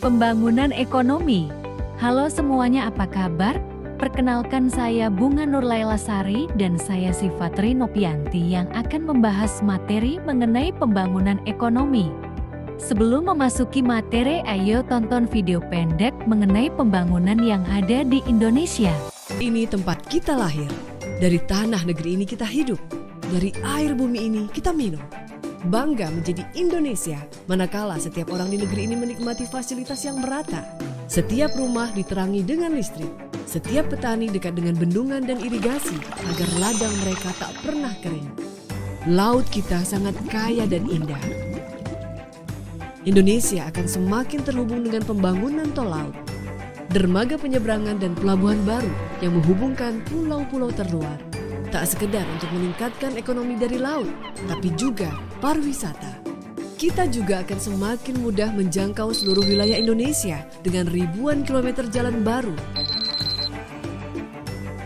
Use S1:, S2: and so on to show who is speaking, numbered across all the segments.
S1: Pembangunan ekonomi. Halo semuanya, apa kabar? Perkenalkan, saya Bunga Nurlailasari dan saya Sifatri Nopianti yang akan membahas materi mengenai pembangunan ekonomi. Sebelum memasuki materi, ayo tonton video pendek mengenai pembangunan yang ada di Indonesia.
S2: Ini tempat kita lahir. Dari tanah negeri ini kita hidup. Dari air bumi ini kita minum. Bangga menjadi Indonesia, manakala setiap orang di negeri ini menikmati fasilitas yang merata. Setiap rumah diterangi dengan listrik. Setiap petani dekat dengan bendungan dan irigasi agar ladang mereka tak pernah kering. Laut kita sangat kaya dan indah. Indonesia akan semakin terhubung dengan pembangunan tol laut, dermaga penyeberangan dan pelabuhan baru yang menghubungkan pulau-pulau terluar. Tak sekedar untuk meningkatkan ekonomi dari laut, tapi juga pariwisata. Kita juga akan semakin mudah menjangkau seluruh wilayah Indonesia dengan ribuan kilometer jalan baru,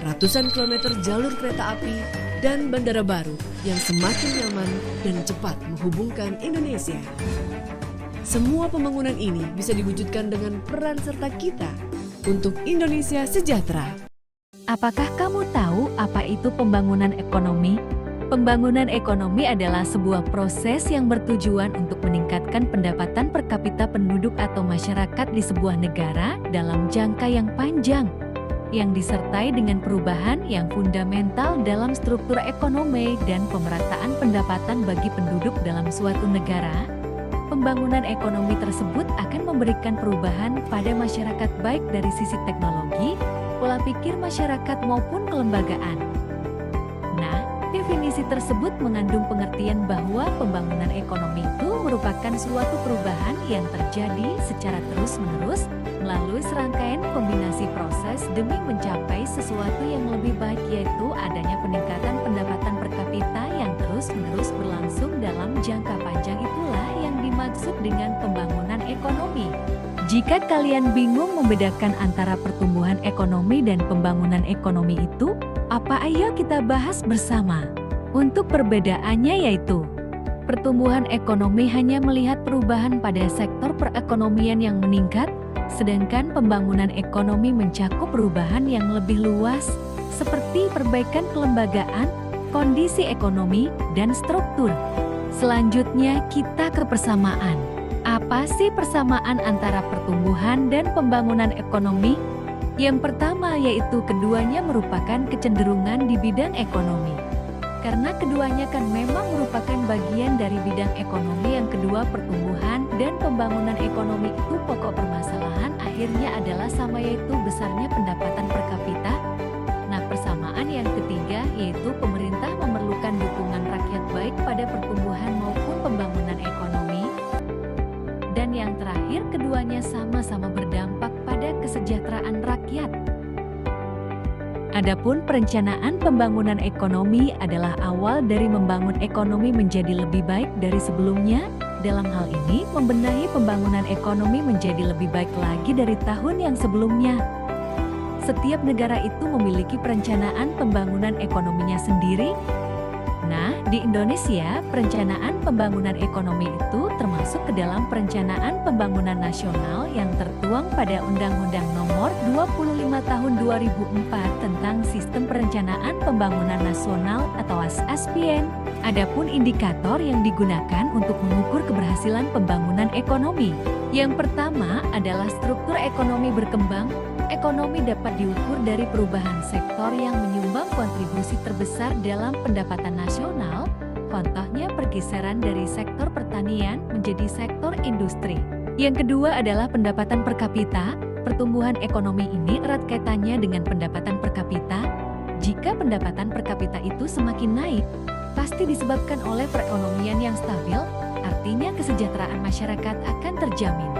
S2: ratusan kilometer jalur kereta api, dan bandara baru yang semakin nyaman dan cepat menghubungkan Indonesia. Semua pembangunan ini bisa diwujudkan dengan peran serta kita untuk Indonesia sejahtera.
S1: Apakah kamu tahu apa itu pembangunan ekonomi? Pembangunan ekonomi adalah sebuah proses yang bertujuan untuk meningkatkan pendapatan per kapita penduduk atau masyarakat di sebuah negara dalam jangka yang panjang, yang disertai dengan perubahan yang fundamental dalam struktur ekonomi dan pemerataan pendapatan bagi penduduk dalam suatu negara. Pembangunan ekonomi tersebut akan memberikan perubahan pada masyarakat baik dari sisi teknologi, pola pikir masyarakat maupun kelembagaan. Nah, definisi tersebut mengandung pengertian bahwa pembangunan ekonomi itu merupakan suatu perubahan yang terjadi secara terus-menerus melalui serangkaian kombinasi proses demi mencapai sesuatu yang lebih baik, yaitu adanya peningkatan pendapatan per kapita yang terus-menerus berlangsung dalam jangka panjang. Itulah yang dimaksud dengan pembangunan ekonomi. Jika kalian bingung membedakan antara pertumbuhan ekonomi dan pembangunan ekonomi itu, apa ayo kita bahas bersama. Untuk perbedaannya yaitu, pertumbuhan ekonomi hanya melihat perubahan pada sektor perekonomian yang meningkat, sedangkan pembangunan ekonomi mencakup perubahan yang lebih luas, seperti perbaikan kelembagaan, kondisi ekonomi, dan struktur. Selanjutnya kita ke persamaan. Apa sih persamaan antara pertumbuhan dan pembangunan ekonomi? Yang pertama yaitu keduanya merupakan kecenderungan di bidang ekonomi. Karena keduanya kan memang merupakan bagian dari bidang ekonomi. Yang kedua, pertumbuhan dan pembangunan ekonomi itu pokok permasalahan akhirnya adalah sama, yaitu besarnya pendapatan per kapita. Nah, persamaan yang ketiga yaitu pemerintah memerlukan dukungan rakyat baik pada pertumbuhan maupun pembangunan ekonomi. Dan yang terakhir, keduanya sama-sama berdampak pada kesejahteraan rakyat. Adapun perencanaan pembangunan ekonomi adalah awal dari membangun ekonomi menjadi lebih baik dari sebelumnya. Dalam hal ini, membenahi pembangunan ekonomi menjadi lebih baik lagi dari tahun yang sebelumnya. Setiap negara itu memiliki perencanaan pembangunan ekonominya sendiri. Nah, di Indonesia, perencanaan pembangunan ekonomi itu termasuk ke dalam Perencanaan Pembangunan Nasional yang tertuang pada Undang-Undang Nomor 25 Tahun 2004 tentang Sistem Perencanaan Pembangunan Nasional atau SPN. Adapun indikator yang digunakan untuk mengukur keberhasilan pembangunan ekonomi. Yang pertama adalah struktur ekonomi berkembang. Ekonomi dapat diukur dari perubahan sektor yang menyumbang kontribusi terbesar dalam pendapatan nasional, contohnya pergeseran dari sektor pertanian menjadi sektor industri. Yang kedua adalah pendapatan per kapita. Pertumbuhan ekonomi ini erat kaitannya dengan pendapatan per kapita. Jika pendapatan per kapita itu semakin naik, pasti disebabkan oleh perekonomian yang stabil, artinya kesejahteraan masyarakat akan terjamin.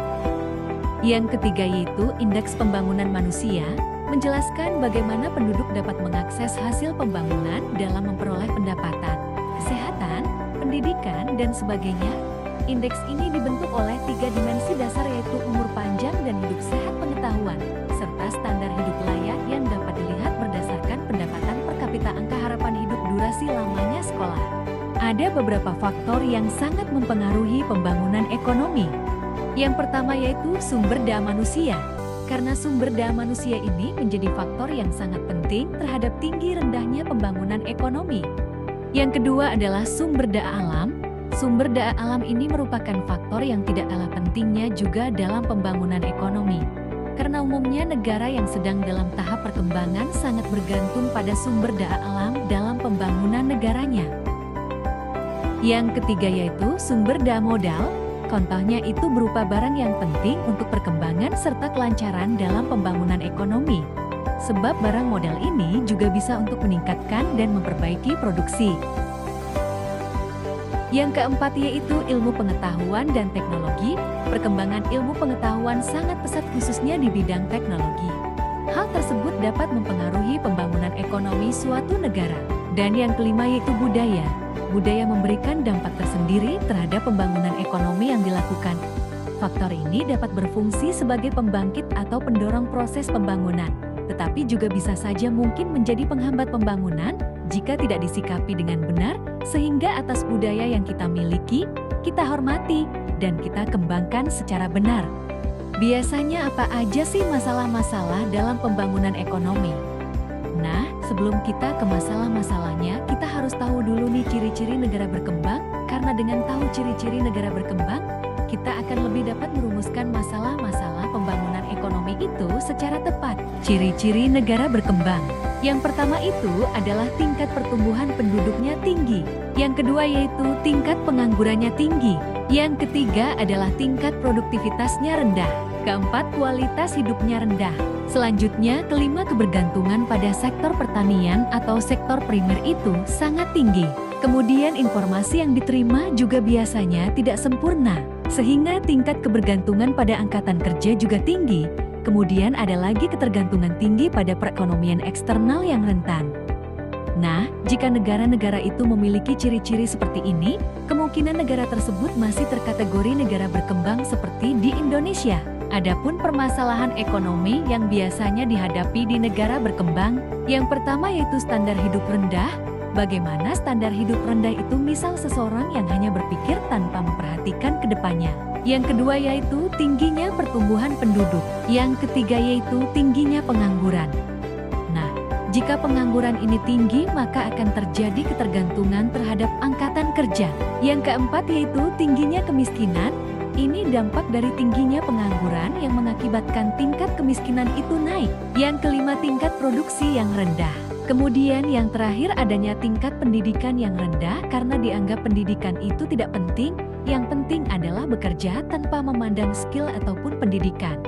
S1: Yang ketiga yaitu indeks pembangunan manusia, menjelaskan bagaimana penduduk dapat mengakses hasil pembangunan dalam memperoleh pendapatan, kesehatan, pendidikan, dan sebagainya. Indeks ini dibentuk oleh 3 dimensi dasar yaitu umur panjang dan hidup sehat, pengetahuan, serta standar hidup layak yang dapat dilihat berdasarkan pendapatan per kapita, angka harapan hidup, durasi lamanya sekolah. Ada beberapa faktor yang sangat mempengaruhi pembangunan ekonomi. Yang pertama yaitu sumber daya manusia. Karena sumber daya manusia ini menjadi faktor yang sangat penting terhadap tinggi rendahnya pembangunan ekonomi. Yang kedua adalah sumber daya alam. Sumber daya alam ini merupakan faktor yang tidak kalah pentingnya juga dalam pembangunan ekonomi. Karena umumnya negara yang sedang dalam tahap perkembangan sangat bergantung pada sumber daya alam dalam pembangunan negaranya. Yang ketiga yaitu sumber daya modal. Contohnya itu berupa barang yang penting untuk perkembangan serta kelancaran dalam pembangunan ekonomi. Sebab barang modal ini juga bisa untuk meningkatkan dan memperbaiki produksi. Yang keempat yaitu ilmu pengetahuan dan teknologi. Perkembangan ilmu pengetahuan sangat pesat khususnya di bidang teknologi. Hal tersebut dapat mempengaruhi pembangunan ekonomi suatu negara. Dan yang kelima yaitu budaya. Budaya memberikan dampak tersendiri terhadap pembangunan ekonomi yang dilakukan. Faktor ini dapat berfungsi sebagai pembangkit atau pendorong proses pembangunan, tetapi juga bisa saja mungkin menjadi penghambat pembangunan jika tidak disikapi dengan benar, sehingga atas budaya yang kita miliki, kita hormati, dan kita kembangkan secara benar. Biasanya apa aja sih masalah-masalah dalam pembangunan ekonomi? Nah, sebelum kita ke masalah-masalahnya, kita harus tahu dulu nih ciri-ciri negara berkembang, karena dengan tahu ciri-ciri negara berkembang, kita akan lebih dapat merumuskan masalah-masalah pembangunan ekonomi itu secara tepat. Ciri-ciri negara berkembang. Yang pertama itu adalah tingkat pertumbuhan penduduknya tinggi. Yang kedua yaitu tingkat penganggurannya tinggi. Yang ketiga adalah tingkat produktivitasnya rendah. Keempat, kualitas hidupnya rendah. Selanjutnya, kelima, kebergantungan pada sektor pertanian atau sektor primer itu sangat tinggi. Kemudian informasi yang diterima juga biasanya tidak sempurna, sehingga tingkat kebergantungan pada angkatan kerja juga tinggi. Kemudian ada lagi ketergantungan tinggi pada perekonomian eksternal yang rentan. Nah, jika negara-negara itu memiliki ciri-ciri seperti ini, kemungkinan negara tersebut masih terkategori negara berkembang seperti di Indonesia. Adapun permasalahan ekonomi yang biasanya dihadapi di negara berkembang, yang pertama yaitu standar hidup rendah. Bagaimana standar hidup rendah itu? Misal seseorang yang hanya berpikir tanpa memperhatikan ke depannya. Yang kedua yaitu tingginya pertumbuhan penduduk. Yang ketiga yaitu tingginya pengangguran. Nah, jika pengangguran ini tinggi, maka akan terjadi ketergantungan terhadap angkatan kerja. Yang keempat yaitu tingginya kemiskinan. Ini dampak dari tingginya pengangguran yang mengakibatkan tingkat kemiskinan itu naik. Yang kelima, tingkat produksi yang rendah. Kemudian yang terakhir adanya tingkat pendidikan yang rendah karena dianggap pendidikan itu tidak penting. Yang penting adalah bekerja tanpa memandang skill ataupun pendidikan.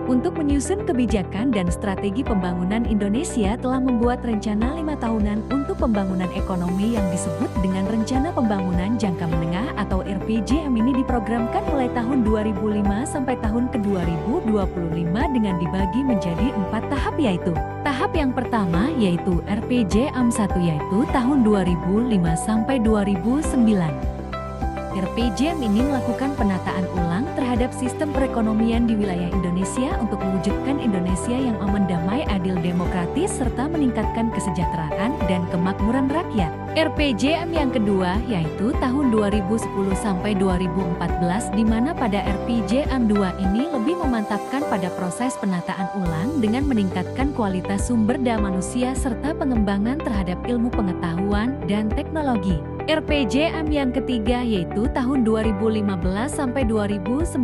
S1: Untuk menyusun kebijakan dan strategi pembangunan, Indonesia telah membuat rencana 5 tahunan untuk pembangunan ekonomi yang disebut dengan Rencana Pembangunan Jangka Menengah atau RPJM. Ini diprogramkan mulai tahun 2005 sampai tahun ke-2025 dengan dibagi menjadi 4 tahap, yaitu tahap yang pertama yaitu RPJM 1 yaitu tahun 2005 sampai 2009. RPJM ini melakukan penataan ulang terhadap sistem perekonomian di wilayah Indonesia untuk mewujudkan Indonesia yang aman, damai, adil, demokratis, serta meningkatkan kesejahteraan dan kemakmuran rakyat. RPJM yang kedua yaitu tahun 2010 sampai 2014, di mana pada RPJM 2 ini lebih memantapkan pada proses penataan ulang dengan meningkatkan kualitas sumber daya manusia serta pengembangan terhadap ilmu pengetahuan dan teknologi. RPJM yang ketiga yaitu tahun 2015 sampai 2019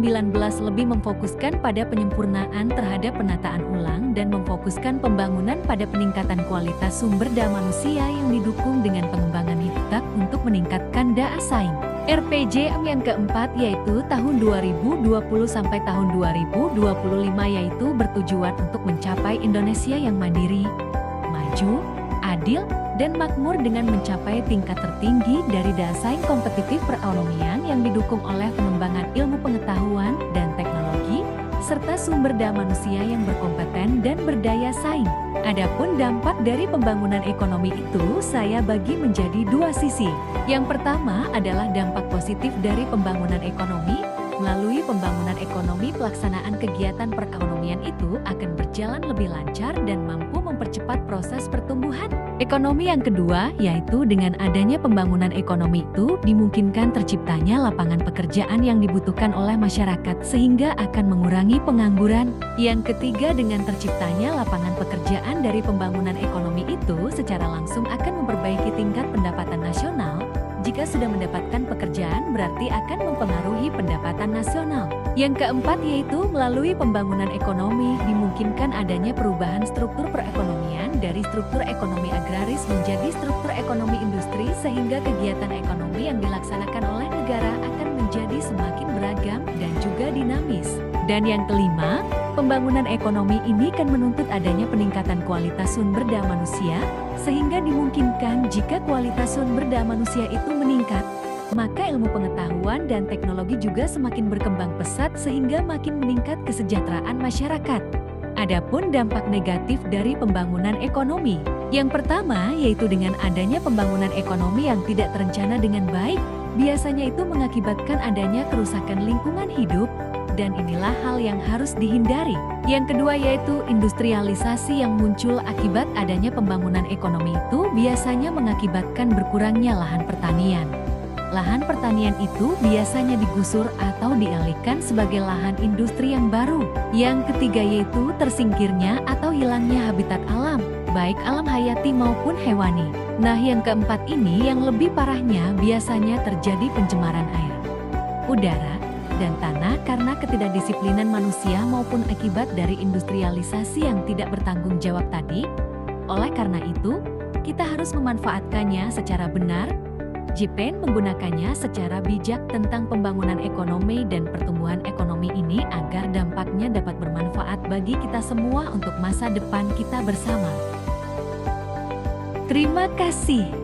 S1: lebih memfokuskan pada penyempurnaan terhadap penataan ulang dan memfokuskan pembangunan pada peningkatan kualitas sumber daya manusia yang didukung dengan pengembangan hiptek untuk meningkatkan daya saing. RPJM yang keempat yaitu tahun 2020 sampai tahun 2025 yaitu bertujuan untuk mencapai Indonesia yang mandiri, maju, adil, dan makmur dengan mencapai tingkat tertinggi dari daya saing kompetitif perekonomian yang didukung oleh pengembangan ilmu pengetahuan dan teknologi, serta sumber daya manusia yang berkompeten dan berdaya saing. Adapun dampak dari pembangunan ekonomi itu saya bagi menjadi 2 sisi. Yang pertama adalah dampak positif dari pembangunan ekonomi. Melalui pembangunan ekonomi ekonomi, pelaksanaan kegiatan perekonomian itu akan berjalan lebih lancar dan mampu mempercepat proses pertumbuhan ekonomi. Yang kedua, yaitu dengan adanya pembangunan ekonomi itu dimungkinkan terciptanya lapangan pekerjaan yang dibutuhkan oleh masyarakat sehingga akan mengurangi pengangguran. Yang ketiga, dengan terciptanya lapangan pekerjaan dari pembangunan ekonomi itu secara langsung akan memperbaiki tingkat pendapatan nasional. Jika sudah mendapatkan pekerjaan berarti akan mempengaruhi pendapatan nasional. Yang keempat yaitu melalui pembangunan ekonomi dimungkinkan adanya perubahan struktur perekonomian dari struktur ekonomi agraris menjadi struktur ekonomi industri sehingga kegiatan ekonomi yang dilaksanakan oleh negara akan menjadi semakin beragam dan juga dinamis. Dan yang kelima, pembangunan ekonomi ini kan menuntut adanya peningkatan kualitas sumber daya manusia, sehingga dimungkinkan jika kualitas sumber daya manusia itu meningkat, maka ilmu pengetahuan dan teknologi juga semakin berkembang pesat sehingga makin meningkat kesejahteraan masyarakat. Adapun dampak negatif dari pembangunan ekonomi, yang pertama yaitu dengan adanya pembangunan ekonomi yang tidak terencana dengan baik, biasanya itu mengakibatkan adanya kerusakan lingkungan hidup, dan inilah hal yang harus dihindari. Yang kedua yaitu industrialisasi yang muncul akibat adanya pembangunan ekonomi itu biasanya mengakibatkan berkurangnya lahan pertanian. Lahan pertanian itu biasanya digusur atau dialihkan sebagai lahan industri yang baru. Yang ketiga yaitu tersingkirnya atau hilangnya habitat alam, baik alam hayati maupun hewani. Nah, yang keempat ini yang lebih parahnya biasanya terjadi pencemaran air, udara, dan tanah karena ketidakdisiplinan manusia maupun akibat dari industrialisasi yang tidak bertanggung jawab tadi. Oleh karena itu, kita harus memanfaatkannya secara benar, JPEN menggunakannya secara bijak tentang pembangunan ekonomi dan pertumbuhan ekonomi ini agar dampaknya dapat bermanfaat bagi kita semua untuk masa depan kita bersama. Terima kasih.